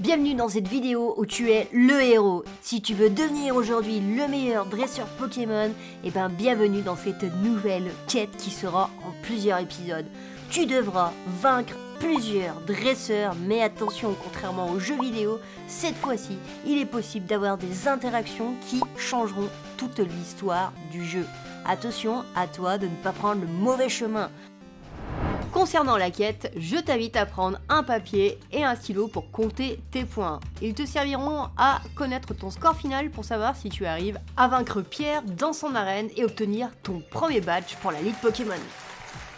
Bienvenue dans cette vidéo où tu es le héros. Si tu veux devenir aujourd'hui le meilleur dresseur Pokémon, et ben bienvenue dans cette nouvelle quête qui sera en plusieurs épisodes. Tu devras vaincre plusieurs dresseurs, mais attention, contrairement aux jeux vidéo, cette fois-ci, il est possible d'avoir des interactions qui changeront toute l'histoire du jeu. Attention à toi de ne pas prendre le mauvais chemin. Concernant la quête, je t'invite à prendre un papier et un stylo pour compter tes points. Ils te serviront à connaître ton score final pour savoir si tu arrives à vaincre Pierre dans son arène et obtenir ton premier badge pour la Ligue Pokémon.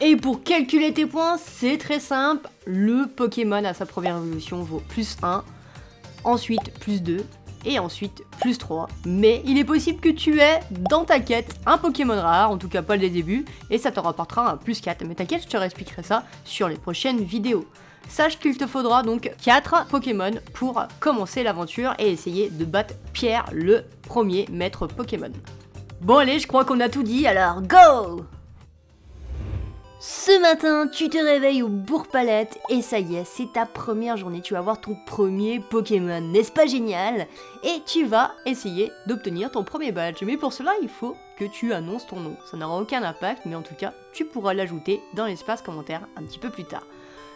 Et pour calculer tes points, c'est très simple. Le Pokémon à sa première évolution vaut plus 1, ensuite plus 2, et ensuite plus 3. Mais il est possible que tu aies dans ta quête un Pokémon rare, en tout cas pas dès le début, et ça te rapportera un plus 4. Mais t'inquiète, je te réexpliquerai ça sur les prochaines vidéos. Sache qu'il te faudra donc 4 Pokémon pour commencer l'aventure et essayer de battre Pierre, le premier maître Pokémon. Bon allez, je crois qu'on a tout dit, alors go! Ce matin, tu te réveilles au Bourg-Palette et ça y est, c'est ta première journée, tu vas avoir ton premier Pokémon, n'est-ce pas génial? Et tu vas essayer d'obtenir ton premier badge, mais pour cela, il faut que tu annonces ton nom. Ça n'aura aucun impact, mais en tout cas, tu pourras l'ajouter dans l'espace commentaire un petit peu plus tard.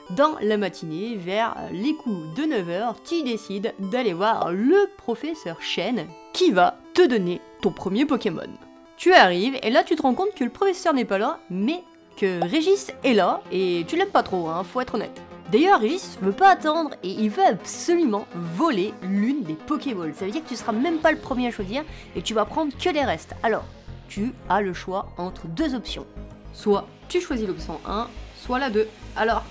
Dans la matinée, vers les coups de 9h, tu décides d'aller voir le professeur Chen qui va te donner ton premier Pokémon. Tu arrives et là, tu te rends compte que le professeur n'est pas là, mais que Régis est là, et tu l'aimes pas trop, hein, faut être honnête. D'ailleurs, Régis veut pas attendre, et il veut absolument voler l'une des Pokéballs. Ça veut dire que tu seras même pas le premier à choisir, et tu vas prendre que les restes. Alors, tu as le choix entre deux options. Soit tu choisis l'option 1, soit la 2. Alors,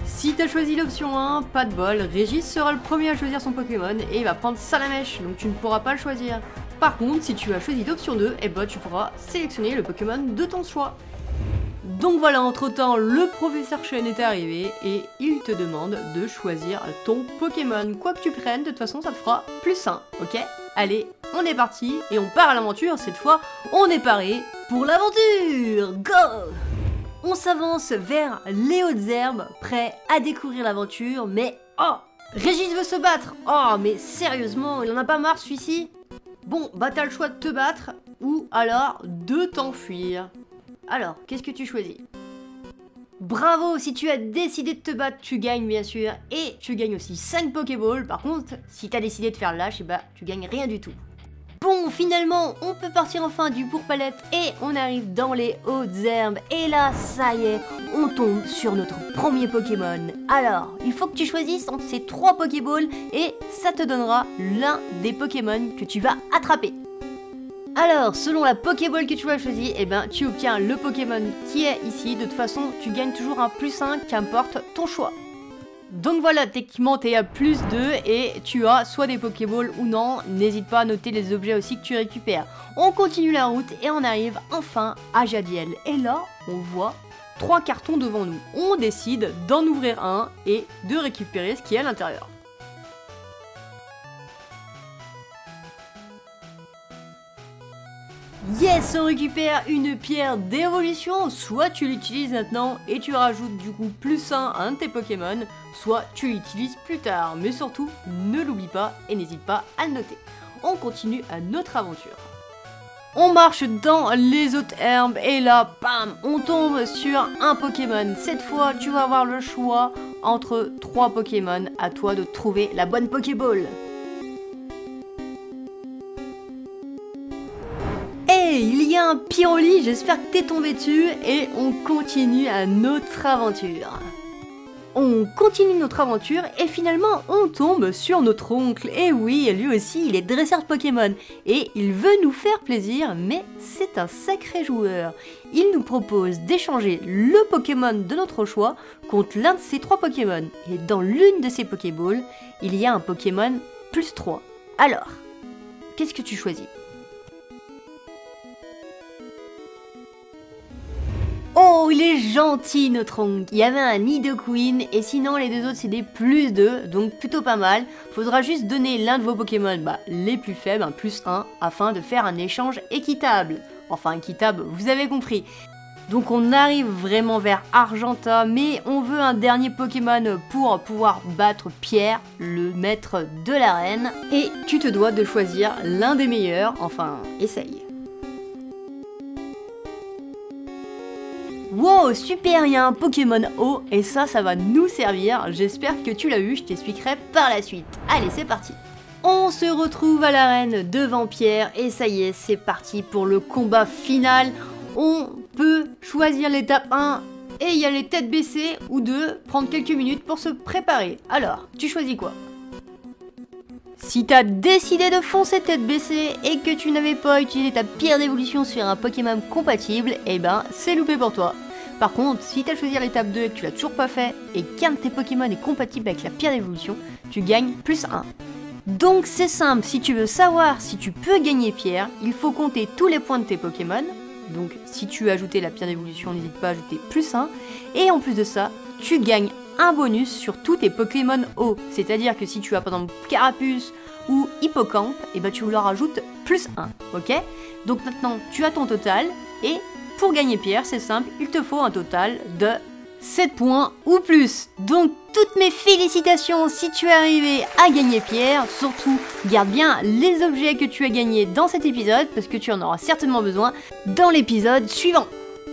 si t'as choisi l'option 1, pas de bol, Régis sera le premier à choisir son Pokémon, et il va prendre Salamèche, donc tu ne pourras pas le choisir. Par contre, si tu as choisi l'option 2, eh ben, tu pourras sélectionner le Pokémon de ton choix. Donc voilà, entre temps, le professeur Chen est arrivé et il te demande de choisir ton Pokémon. Quoi que tu prennes, de toute façon, ça te fera plus 1, ok? Allez, on est parti et on part à l'aventure. Cette fois, on est paré pour l'aventure. Go! On s'avance vers les hautes herbes, prêt à découvrir l'aventure, mais oh! Régis veut se battre! Oh, mais sérieusement, il en a pas marre celui-ci? Bon, bah t'as le choix de te battre, ou alors de t'enfuir. Alors, qu'est-ce que tu choisis? Bravo, si tu as décidé de te battre, tu gagnes bien sûr, et tu gagnes aussi 5 Pokéballs. Par contre, si t'as décidé de faire le lâche, et bah tu gagnes rien du tout. Bon, finalement, on peut partir enfin du Bourg-Palette, et on arrive dans les hautes herbes, et là, ça y est, on tombe sur notre premier Pokémon. Alors, il faut que tu choisisses entre ces 3 Pokéballs, et ça te donnera l'un des Pokémon que tu vas attraper. Alors, selon la Pokéball que tu vas choisir, eh ben, tu obtiens le Pokémon qui est ici. De toute façon, tu gagnes toujours un plus 1, qu'importe ton choix. Donc voilà, techniquement t'es à plus 2 et tu as soit des Pokéballs ou non. N'hésite pas à noter les objets aussi que tu récupères. On continue la route et on arrive enfin à Jadiel. Et là, on voit 3 cartons devant nous. On décide d'en ouvrir un et de récupérer ce qu'il y a à l'intérieur. Yes, on récupère une pierre d'évolution, soit tu l'utilises maintenant et tu rajoutes du coup plus 1 à un de tes Pokémon, soit tu l'utilises plus tard, mais surtout ne l'oublie pas et n'hésite pas à le noter. On continue à notre aventure. On marche dans les hautes herbes et là, bam, on tombe sur un Pokémon. Cette fois, tu vas avoir le choix entre 3 Pokémon, à toi de trouver la bonne Pokéball. Il y a un Pyroli, j'espère que t'es tombé dessus et on continue à notre aventure. On continue notre aventure et finalement on tombe sur notre oncle. Et oui, lui aussi il est dresseur de Pokémon et il veut nous faire plaisir, mais c'est un sacré joueur. Il nous propose d'échanger le Pokémon de notre choix contre l'un de ses 3 Pokémon. Et dans l'une de ces Pokéballs, il y a un Pokémon plus 3. Alors, qu'est-ce que tu choisis ? Oh, il est gentil notre oncle. Il y avait un Nidoqueen et sinon les deux autres c'est des plus 2, donc plutôt pas mal. Faudra juste donner l'un de vos Pokémon, les plus faibles, un plus 1, afin de faire un échange équitable. Enfin équitable, vous avez compris. Donc on arrive vraiment vers Argenta, mais on veut un dernier Pokémon pour pouvoir battre Pierre, le maître de l'arène. Et tu te dois de choisir l'un des meilleurs, enfin, essaye. Wow, super, il y a un Pokémon eau, et ça va nous servir. J'espère que tu l'as eu, je t'expliquerai par la suite. Allez, c'est parti. On se retrouve à l'arène devant Pierre, et ça y est, c'est parti pour le combat final. On peut choisir l'étape 1 et y aller tête baissée ou 2, prendre quelques minutes pour se préparer. Alors, tu choisis quoi? Si t'as décidé de foncer tête baissée et que tu n'avais pas utilisé ta pierre d'évolution sur un Pokémon compatible, eh ben c'est loupé pour toi. Par contre, si t'as choisi l'étape 2 et que tu l'as toujours pas fait et qu'un de tes Pokémon est compatible avec la pierre d'évolution, tu gagnes plus 1. Donc c'est simple, si tu veux savoir si tu peux gagner Pierre, il faut compter tous les points de tes Pokémon. Donc si tu as ajouté la pierre d'évolution, n'hésite pas à ajouter plus 1. Et en plus de ça, tu gagnes un bonus sur tous tes Pokémon eau. C'est-à-dire que si tu as par exemple Carapuce ou Hippocampe, et ben tu leur rajoutes plus 1. Ok? Donc maintenant tu as ton total. Et pour gagner Pierre, c'est simple, il te faut un total de 7 points ou plus. Donc toutes mes félicitations si tu es arrivé à gagner Pierre. Surtout garde bien les objets que tu as gagnés dans cet épisode parce que tu en auras certainement besoin dans l'épisode suivant.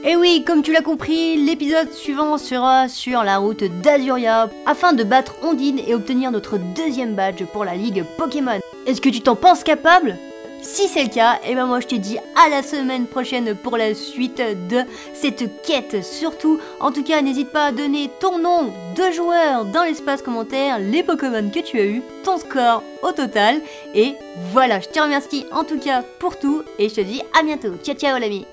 Et oui, comme tu l'as compris, l'épisode suivant sera sur la route d'Azuria afin de battre Ondine et obtenir notre deuxième badge pour la Ligue Pokémon. Est-ce que tu t'en penses capable ? Si c'est le cas, et ben moi je te dis à la semaine prochaine pour la suite de cette quête. Surtout, en tout cas, n'hésite pas à donner ton nom de joueur dans l'espace commentaire, les Pokémon que tu as eu, ton score au total. Et voilà, je te remercie en tout cas pour tout et je te dis à bientôt. Ciao ciao l'ami.